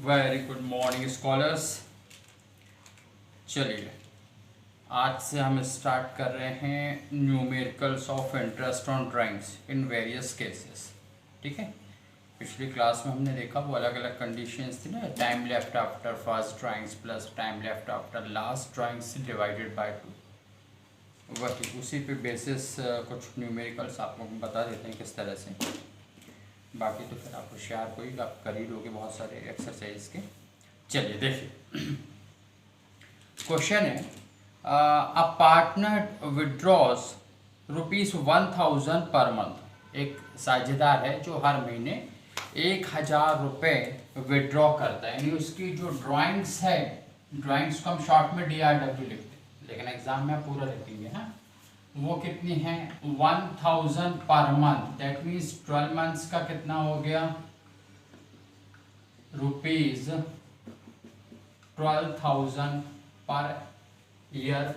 Very good morning scholars. चलिए आज से हम स्टार्ट कर रहे हैं numericals of interest on drawings in various cases. ठीक है, पिछली क्लास में हमने देखा वो अलग अलग कंडीशंस थी ना, time left after first drawings plus time left after last drawings divided by 2। वही उसी पे बेसिस कुछ न्यूमेरिकल्स आपको बता देते हैं किस तरह से। बाकी तो फिर आप होशियार कोई आप कर ही लोगे बहुत सारे एक्सरसाइज के। चलिए देखिए, क्वेश्चन है a partner withdraws ₹1000 per month. एक साझेदार है जो हर महीने 1000 रुपये विड्रॉ करता है, यानी उसकी जो ड्राइंग्स है, ड्राइंग्स को हम शॉर्ट में DRW लिखते हैं लेकिन एग्जाम में आप पूरा लिख देंगे। हाँ, वो कितनी है 1000 per month, that means 12 months का कितना हो गया ₹12,000 पर ईयर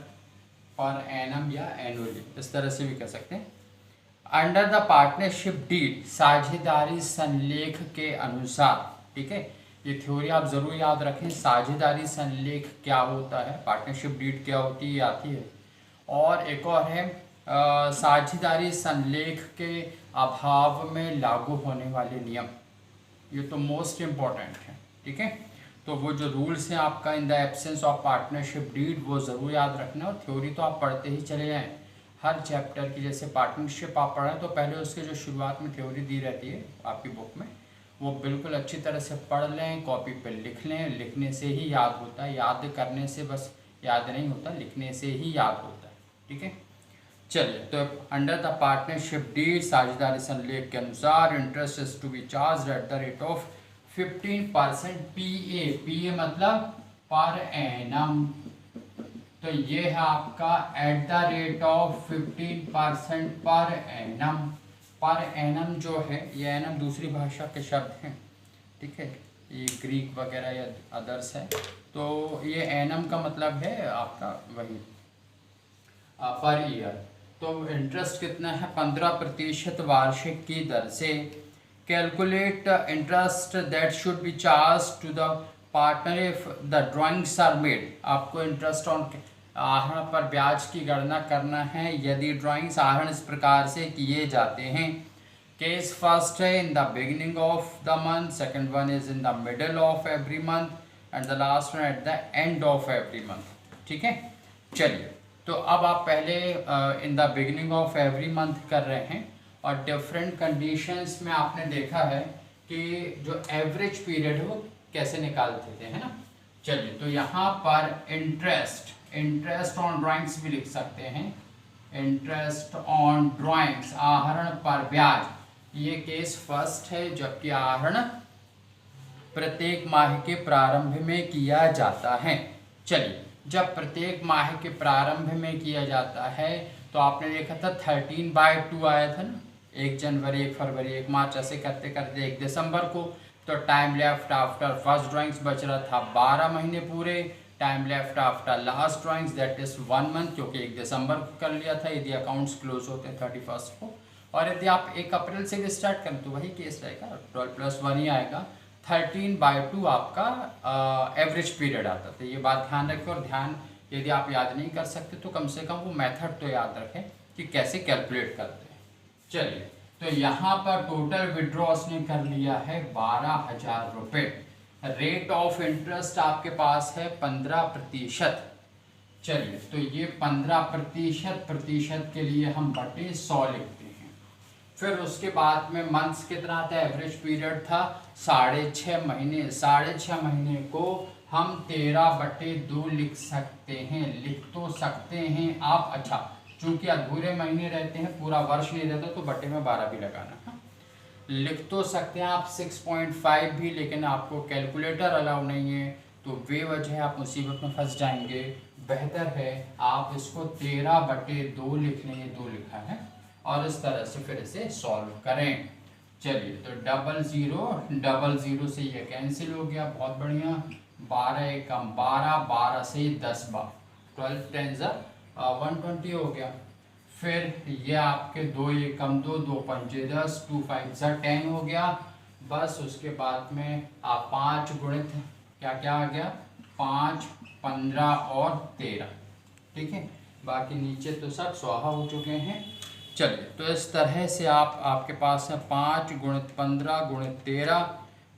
पर एनम या एनुअली, इस तरह से भी कह सकते हैं। अंडर द पार्टनरशिप डीड, साझेदारी संलेख के अनुसार। ठीक है, ये थ्योरी आप जरूर याद रखें, साझेदारी संलेख क्या होता है, पार्टनरशिप डीड क्या होती है आती है। और एक और है साझेदारी संलेख के अभाव में लागू होने वाले नियम, ये तो मोस्ट इम्पॉर्टेंट है। ठीक है, तो वो जो रूल्स हैं आपका in the absence of partnership deed वो ज़रूर याद रखना। और थ्योरी तो आप पढ़ते ही चले जाएं हर चैप्टर की, जैसे पार्टनरशिप आप पढ़ें तो पहले उसके जो शुरुआत में थ्योरी दी रहती है आपकी बुक में, वो बिल्कुल अच्छी तरह से पढ़ लें, कॉपी पे लिख लें। लिखने से ही याद होता है, याद करने से बस याद नहीं होता, लिखने से ही याद होता है। ठीक है, चलिए तो अंडर द पार्टनरशिप डीड, साझेदारी संलेख के अनुसार interest is to be charge at the rate of 15% PA मतलब पर एनम। तो ये है आपका eight the rate of 15% per annum. Per annum जो है, ये एनम दूसरी भाषा के शब्द हैं। ठीक है, ये ग्रीक वगैरह या अदर्स है, तो ये एनम का मतलब है आपका वही पर ईयर। तो इंटरेस्ट कितना है 15% वार्षिक की दर से। Calculate interest that should be charge to the partner if the drawings are made. आपको इंटरेस्ट ऑन आहरण पर ब्याज की गणना करना है यदि ड्राइंग्स आहरण इस प्रकार से किए जाते हैं। केस फर्स्ट है in the beginning of the month, second one is in the middle of every month and the last one eight the end of every month. ठीक है, चलिए तो अब आप पहले in the beginning of every month कर रहे हैं और डिफरेंट कंडीशंस में आपने देखा है कि जो एवरेज पीरियड है वो कैसे निकालते थे, है ना। चलिए तो यहाँ पर इंटरेस्ट ऑन ड्राइंग्स भी लिख सकते हैं, इंटरेस्ट ऑन ड्राइंग्स आहरण पर ब्याज, ये केस फर्स्ट है, जबकि आहरण प्रत्येक माह के प्रारंभ में किया जाता है। चलिए, जब प्रत्येक माह के प्रारंभ में किया जाता है तो आपने देखा था 13/2 आया था ना, 1 जनवरी 1 फरवरी 1 मार्च, ऐसे करते करते 1 दिसंबर को। तो time left after first drawings बच रहा था 12 महीने पूरे। Time left after last drawings that is 1 month, क्योंकि 1 दिसंबर को कर लिया था यदि अकाउंट्स क्लोज होते हैं 31 को। और यदि आप 1 अप्रैल से भी स्टार्ट करें तो वही केस रहेगा, 12 + 1 ही आएगा। 13/2 आपका एवरेज पीरियड आता था, ये बात ध्यान रखें। और ध्यान, यदि आप याद नहीं कर सकते तो कम से कम वो मेथड तो याद रखें कि कैसे कैलकुलेट करते हैं। चलिए तो यहाँ पर टोटल विड्रॉस ने कर लिया है 12,000 रुपये। रेट ऑफ इंटरेस्ट आपके पास है 15%। चलिए तो ये 15% के लिए हम बटे 100 लिखते हैं। फिर उसके बाद में मंथ्स कितना था, एवरेज पीरियड था 6.5 महीने। 6.5 महीने को हम 13/2 लिख सकते हैं, लिख तो सकते हैं आप। अच्छा, चूंकि अधूरे महीने रहते हैं, पूरा वर्ष नहीं रहता, तो बटे में 12 भी लगाना। हाँ, लिख तो सकते हैं आप 6.5 भी, लेकिन आपको कैलकुलेटर अलाउ नहीं है, तो बेवजह आप मुसीबत में फंस जाएंगे। बेहतर है आप इसको 13/2 लिख लें, 2 लिखा है, और इस तरह से फिर इसे सॉल्व करें। चलिए तो 00 से ये कैंसिल हो गया, बहुत बढ़िया। 12 एकम 12, 12 से 10 बार, 12 10 120 हो गया। फिर ये आपके 2 एकम 2, 2 पंचे 10, 2 5 10 हो गया। बस उसके बाद में आप 5 गुणित क्या क्या आ गया 5, 15 और 13, ठीक है। बाकी नीचे तो सब स्वाहा हो चुके हैं। चलिए, तो इस तरह से आपके पास है 5 गुणित 15 गुणित 13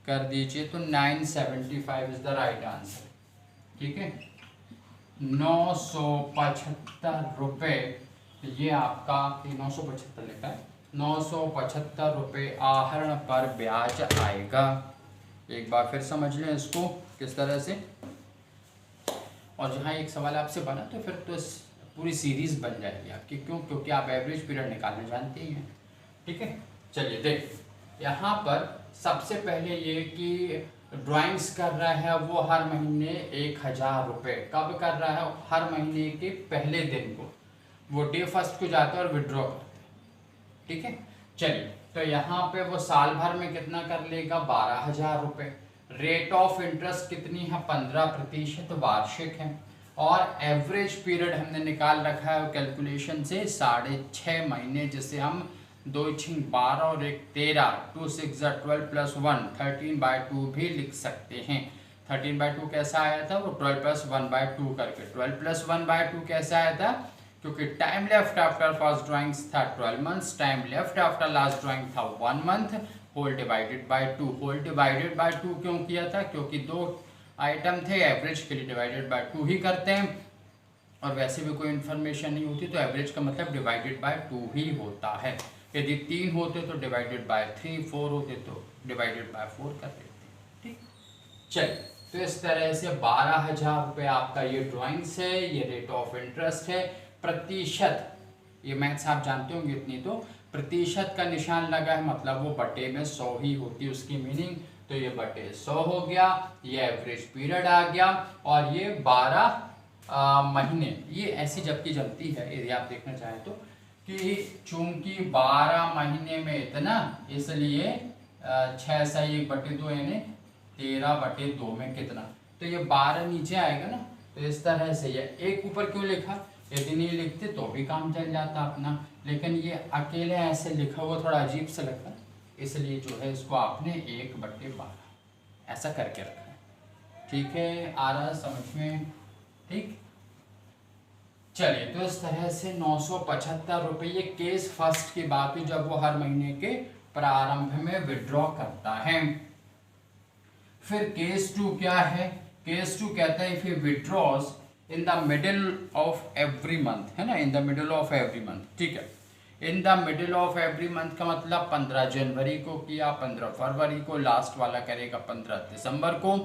कर दीजिए, तो 975 इज द राइट आंसर, ठीक है। 975 रुपये, ये आपका 975 लिखा है, 975 रुपये आहरण पर ब्याज आएगा। एक बार फिर समझ लें इसको किस तरह से। और जहाँ एक सवाल आपसे बना तो फिर तो पूरी सीरीज बन जाएगी आपकी, क्यों? क्योंकि आप एवरेज पीरियड निकालना जानते ही हैं, ठीक है। चलिए देखिए, यहाँ पर सबसे पहले ये कि ड्राइंग्स कर रहा है वो हर महीने 1000 रुपये। कब कर रहा है? हर महीने के पहले दिन को, वो डे फर्स्ट को जाता है और विड्रॉ करते हैं, ठीक है। चलिए, तो यहाँ पे वो साल भर में कितना कर लेगा? 12,000 रुपये। रेट ऑफ इंटरेस्ट कितनी है? 15% वार्षिक है। और एवरेज पीरियड हमने निकाल रखा है कैलकुलेशन से 6.5 महीने, जिसे हम 2 6 12 और 1 13, 2 6 12 प्लस 1 13/2 भी लिख सकते हैं। 13/2 कैसा आया था? वो 12 प्लस 1/2 करके। 12 प्लस 1/2 कैसे आया था? क्योंकि time left after first drawings था 12 months, time left after last drawing था 1 month, whole divided by 2। Whole divided by 2 क्यों किया था? क्योंकि 2 आइटम थे, एवरेज के लिए डिवाइडेड बाय 2 ही करते हैं, और वैसे भी कोई इन्फॉर्मेशन नहीं होती तो एवरेज का मतलब डिवाइडेड बाय 2 ही होता है। यदि 3 होते तो डिवाइडेड बाय 3, 4 होते तो डिवाइडेड बाय 4 कर देते, ठीक। चलिए, तो इस तरह से 12,000 रुपये आपका ये ड्राइंग्स है, ये रेट ऑफ इंटरेस्ट है। प्रतिशत, ये मैथ्स आप जानते होंगे इतनी, तो प्रतिशत का निशान लगा है मतलब वो बटे में 100 ही होती है उसकी मीनिंग, तो ये बटे 100 हो गया, ये एवरेज पीरियड आ गया, और ये 12 महीने, ये ऐसी जबकि जमती है यदि आप देखना चाहें तो, कि चूंकि 12 महीने में इतना, इसलिए 6 सही 1/2 यानी 13/2 में कितना, तो ये 12 नीचे आएगा ना। तो इस तरह से ये एक ऊपर क्यों लिखा? यदि नहीं लिखते तो भी काम चल जाता अपना, लेकिन ये अकेले ऐसे लिखा हुआ थोड़ा अजीब सा लगता है, इसलिए जो है इसको आपने 1/12 ऐसा करके रखा है, ठीक है। आ रहा समझ में? ठीक। चलिए, तो इस तरह से 975 रुपये, ये केस फर्स्ट की बात हुई जब वो हर महीने के प्रारंभ में विड्रॉ करता है। फिर केस 2 क्या है? केस 2 कहता है if he withdraws in the middle of every month, है ना, in the middle of every month, ठीक है। In the middle of every month का मतलब 15 जनवरी को किया, 15 फरवरी को, लास्ट वाला करेगा 15 दिसंबर को।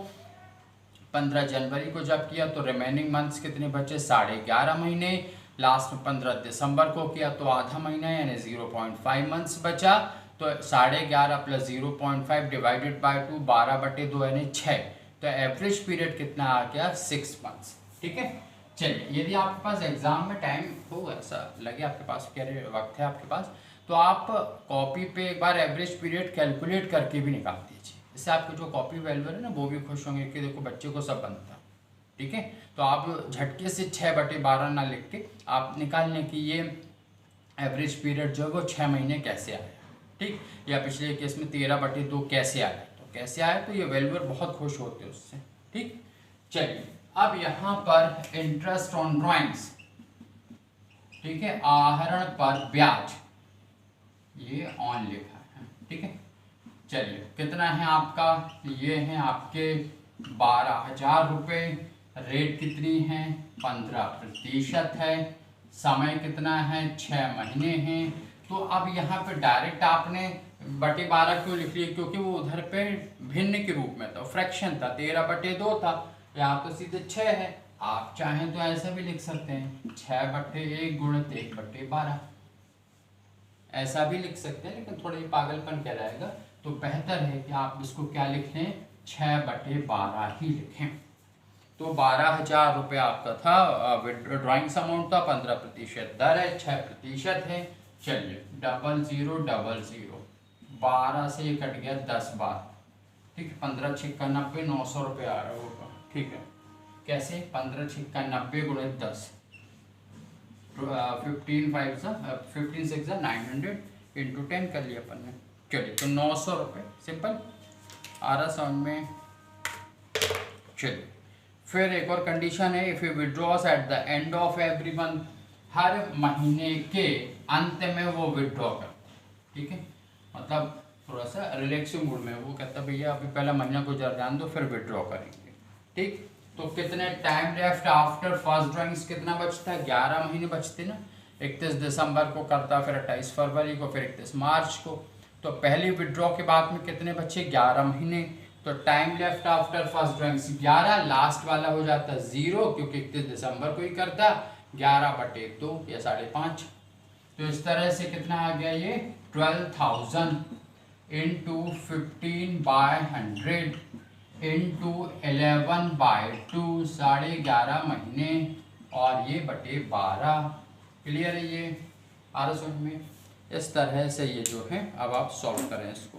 15 जनवरी को जब किया तो रिमेनिंग मंथ्स कितने बचे? 11.5 महीने। लास्ट में 15 दिसंबर को किया तो आधा महीना यानी 0.5 मंथ्स बचा, तो 11.5 प्लस 0.5 डिवाइडेड बाय 2, 12/2 यानी 6, तो एवरेज पीरियड कितना आ गया? 6 मंथ्स, ठीक है। चलिए, यदि आपके पास एग्जाम में टाइम हो, ऐसा लगे आपके पास, क्या वक्त है आपके पास, तो आप कॉपी पे एक बार एवरेज पीरियड कैलकुलेट करके भी निकाल दीजिए, इससे आपके जो कॉपी वैल्यूअर है ना वो भी खुश होंगे कि देखो बच्चे को सब बनता, ठीक है। तो आप झटके से 6/12 ना लिख के आप निकाल लें कि ये एवरेज पीरियड जो है वो 6 महीने कैसे आया, ठीक। या पिछले केस में 13/2 कैसे आया, तो कैसे आया, तो ये वैल्यूअर बहुत खुश होते हैं उससे, ठीक। चलिए, अब यहाँ पर इंटरेस्ट ऑन ड्राइंग्स, ठीक है, आहरण पर ब्याज, ये ऑन लिखा है, ठीक है। चलिए, कितना है आपका? ये है आपके 12,000 रुपये। रेट कितनी है? 15% है। समय कितना है? 6 महीने हैं। तो अब यहाँ पे डायरेक्ट आपने 12 क्यों लिख लिया? क्योंकि वो उधर पे भिन्न के रूप में था, फ्रैक्शन था, 13/2 था, यहाँ तो सीधे 6 है। आप चाहें तो ऐसा भी लिख सकते हैं 6/1 गुणित 1/12, ऐसा भी लिख सकते हैं, लेकिन थोड़ा ये पागलपन कहलाएगा, तो बेहतर है कि आप इसको क्या लिख लें? 6/12 ही लिखें। तो 12,000 रुपये आपका था, ड्राइंग्स अमाउंट था, 15% दर है, 6% है। चलिए, 0000, 12 से ये कट गया 10 बार, ठीक है। 15 6 90, 900 रुपये आ रहा होगा, ठीक है। कैसे? 15 6 90 गुणित 10, 15 6 900 इंटू 10 कर लिया अपन ने, चलिए तो 900 रुपये, सिंपल आ रहा समझ में। चलिए फिर एक और कंडीशन है, if you withdraws at the end of every month, हर महीने के अंत में वो विड्रॉ कर, ठीक है, मतलब थोड़ा सा रिलैक्सिंग मूड में वो कहता है भैया अभी पहला महीना गुजर जान दो फिर विड्रॉ करेंगे, ठीक। तो कितने time left after first drawings कितना बचता है, 11 महीने बचते ना। 31 दिसंबर को करता, फिर 28 फरवरी को, फिर 31 मार्च को। तो पहली विड्रॉ के बाद में कितने बचे, 11 महीने। तो time left after first drawings 11, last वाला हो जाता 0 क्योंकि 31 दिसंबर को ही करता, 11/2 या 5.5। तो इस तरह से कितना आ गया ये 12,000 इंटू 15/100 इंटू 11/2, 11.5 महीने, और ये बटे 12। क्लियर है, ये आ रहा समझ में। इस तरह से ये जो है अब आप सॉल्व करें इसको।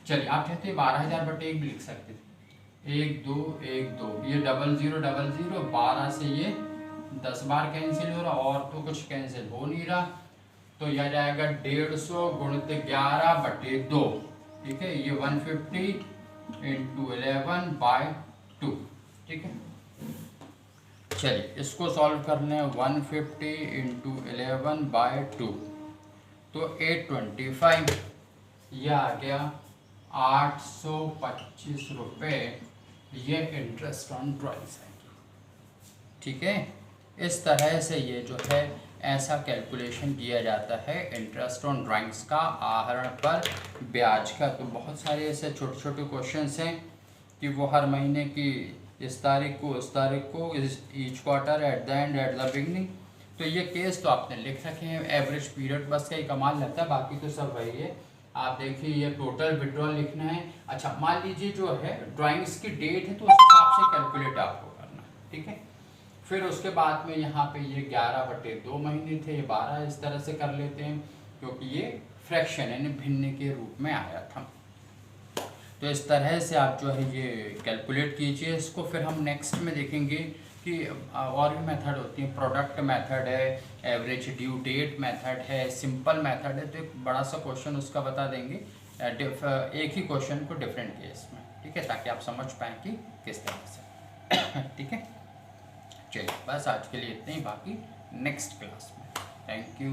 चलिए आप कहते हैं 12,000/1 भी लिख सकते थे, 1 2 1 2, ये 00 00, 12 से ये 10 बार कैंसिल हो रहा, और तो कुछ कैंसिल हो नहीं रहा। तो यह जाएगा 150 गुणित 11/2, ठीक है, ये 150 इंटू 11/2, ठीक है। चलिए इसको सॉल्व करने 150 इंटू 11/2, तो 825, यह आ गया 825 रुपये, ये इंटरेस्ट ऑन ड्राइंग्स है, ठीक है। इस तरह से ये जो है ऐसा कैलकुलेशन किया जाता है इंटरेस्ट ऑन ड्राइंग्स का, आहरण पर ब्याज का। तो बहुत सारे ऐसे छोटे छोटे क्वेश्चंस हैं कि वो हर महीने की इस तारीख को उस तारीख को, इस each quarter, eight the and, at the beginning. तो ये केस तो आपने लिख रखे हैं, एवरेज पीरियड बस का ही कमाल लगता है, बाकी तो सब वही है। आप देखिए ये टोटल विड्रॉल लिखना है। अच्छा मान लीजिए जो है ड्राइंग्स की डेट है तो उस हिसाब से कैलकुलेट आपको करना है, ठीक है। फिर उसके बाद में यहाँ पे ये 11/2 महीने थे, ये 12 इस तरह से कर लेते हैं क्योंकि ये फ्रैक्शन यानी भिन्न के रूप में आया था। तो इस तरह से आप जो है ये कैलकुलेट कीजिए इसको। फिर हम नेक्स्ट में देखेंगे कि और भी मेथड होती हैं, प्रोडक्ट मेथड है, एवरेज ड्यू डेट मेथड है, सिंपल मेथड है। तो एक बड़ा सा क्वेश्चन उसका बता देंगे, एक ही क्वेश्चन को डिफरेंट केस में, ठीक है, ताकि आप समझ पाएँ कि किस तरह से ठीक है। चलिए बस आज के लिए इतना ही, बाकी नेक्स्ट क्लास में। Thank you.